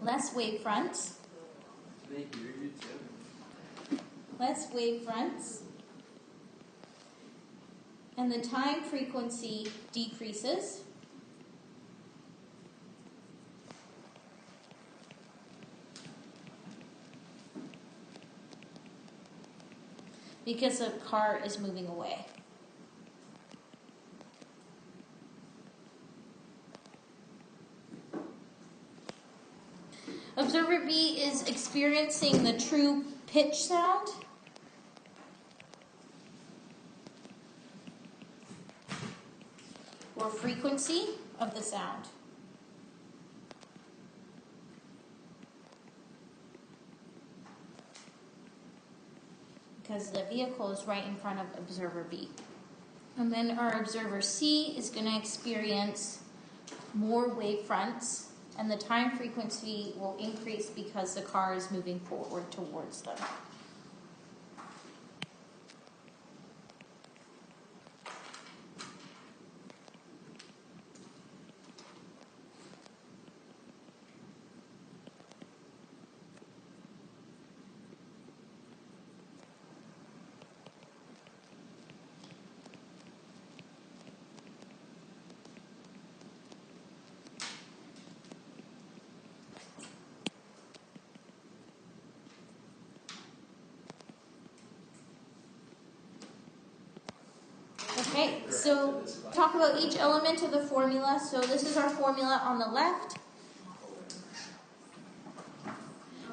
less wavefronts. Less wavefronts. And the time frequency decreases. Because the car is moving away. Observer B is experiencing the true pitch sound. Or frequency of the sound. Because the vehicle is right in front of observer B. And then our observer C is going to experience more wavefronts, and the time frequency will increase because the car is moving forward towards them. Okay, so talk about each element of the formula. So this is our formula on the left.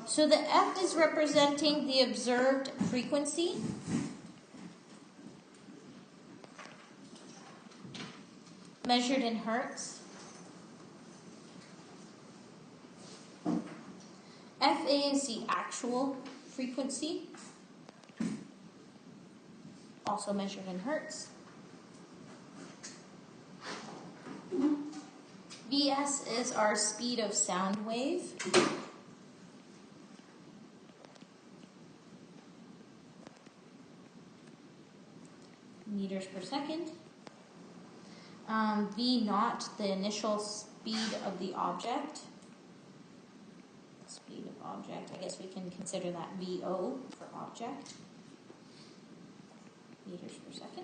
So the F is representing the observed frequency. Measured in hertz. FA is the actual frequency, also measured in hertz. Vs is our speed of sound wave. Meters per second. V naught, the initial speed of the object. Speed of object, I guess we can consider that VO for object. Meters per second.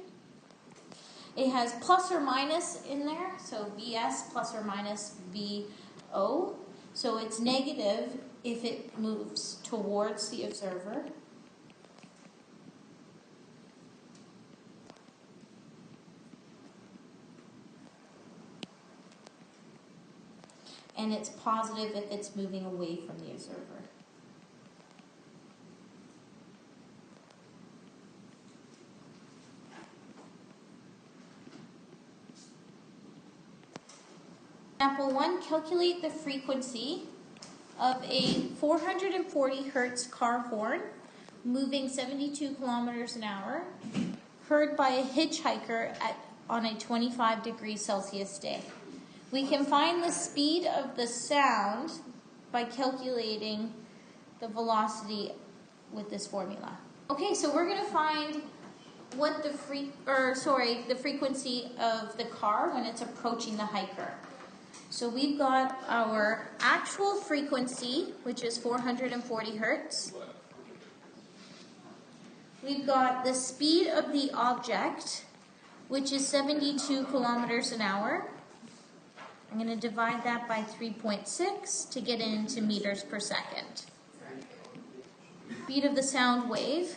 It has plus or minus in there, so Vs plus or minus VO. So it's negative if it moves towards the observer. And it's positive if it's moving away from the observer. Example 1, calculate the frequency of a 440 hertz car horn moving 72 kilometers an hour, heard by a hitchhiker on a 25 degrees Celsius day. We can find the speed of the sound by calculating the velocity with this formula. Okay, so we're going to find what the frequency of the car when it's approaching the hiker. So we've got our actual frequency, which is 440 hertz. We've got the speed of the object, which is 72 kilometers an hour. I'm going to divide that by 3.6 to get into meters per second. Speed of the sound wave.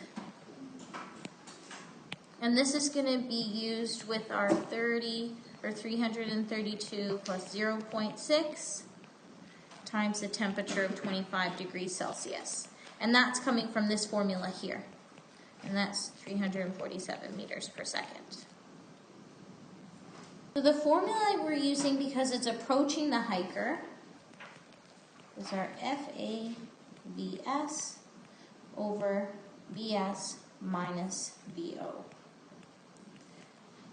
And this is going to be used with our 332 plus 0.6 times the temperature of 25 degrees Celsius. And that's coming from this formula here. And that's 347 meters per second. So the formula we're using because it's approaching the hiker is our FAVS over VS minus VO.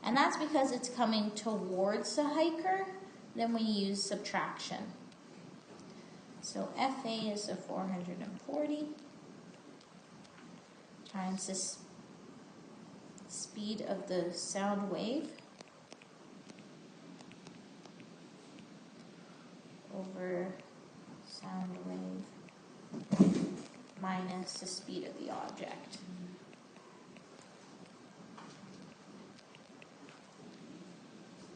And that's because it's coming towards the hiker, then we use subtraction. So FA is the 440 times the speed of the sound wave over sound wave minus the speed of the object.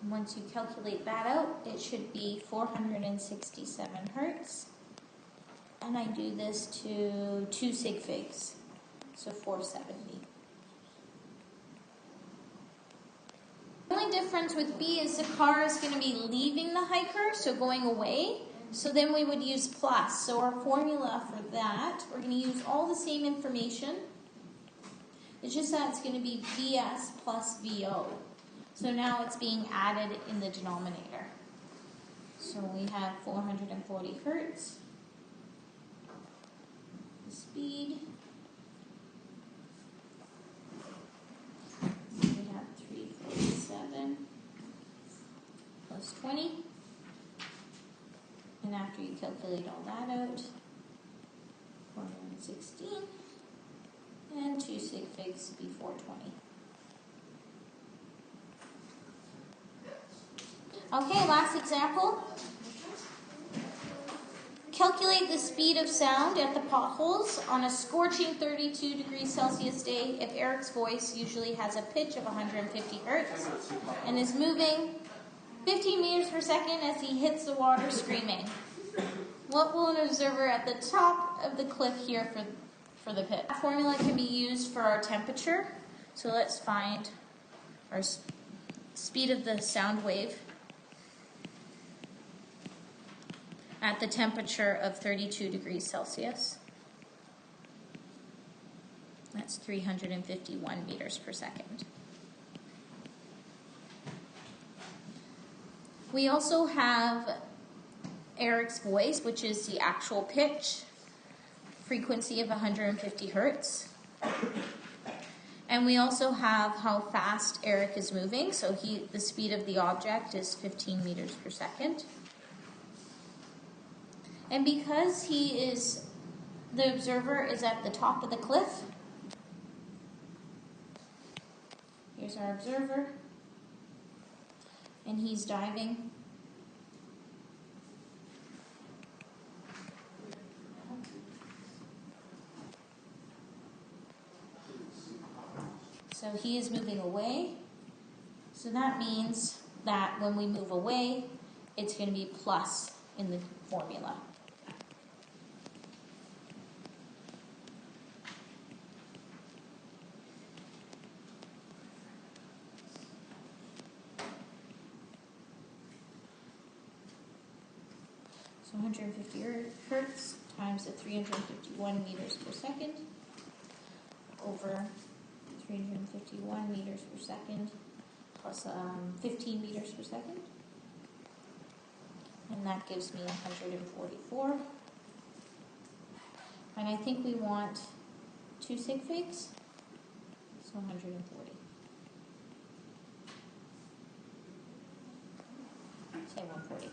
Once you calculate that out, it should be 467 hertz. And I do this to 2 sig figs, so 470. The only difference with B is the car is going to be leaving the hiker, so going away. So then we would use plus. So our formula for that, we're going to use all the same information. It's just that it's going to be Vs plus VO. So now it's being added in the denominator. So we have 440 hertz. The speed. We have 347 plus 20. And after you calculate all that out, 416 and 2 sig figs would be 420. Okay, last example. Calculate the speed of sound at the potholes on a scorching 32 degrees Celsius day if Eric's voice usually has a pitch of 150 hertz and is moving 15 meters per second as he hits the water screaming. What will an observer at the top of the cliff hear for the pitch? That formula can be used for our temperature. So let's find our speed of the sound wave at the temperature of 32 degrees Celsius. That's 351 meters per second. We also have Eric's voice, which is the actual pitch, frequency of 150 hertz. And we also have how fast Eric is moving. So the speed of the object is 15 meters per second. And because the observer is at the top of the cliff, here's our observer, and he's diving. So he is moving away. So that means that when we move away, it's going to be plus in the formula. So 150 hertz times the 351 meters per second over 351 meters per second plus 15 meters per second. And that gives me 144. And I think we want 2 sig figs, so 140. Say 140.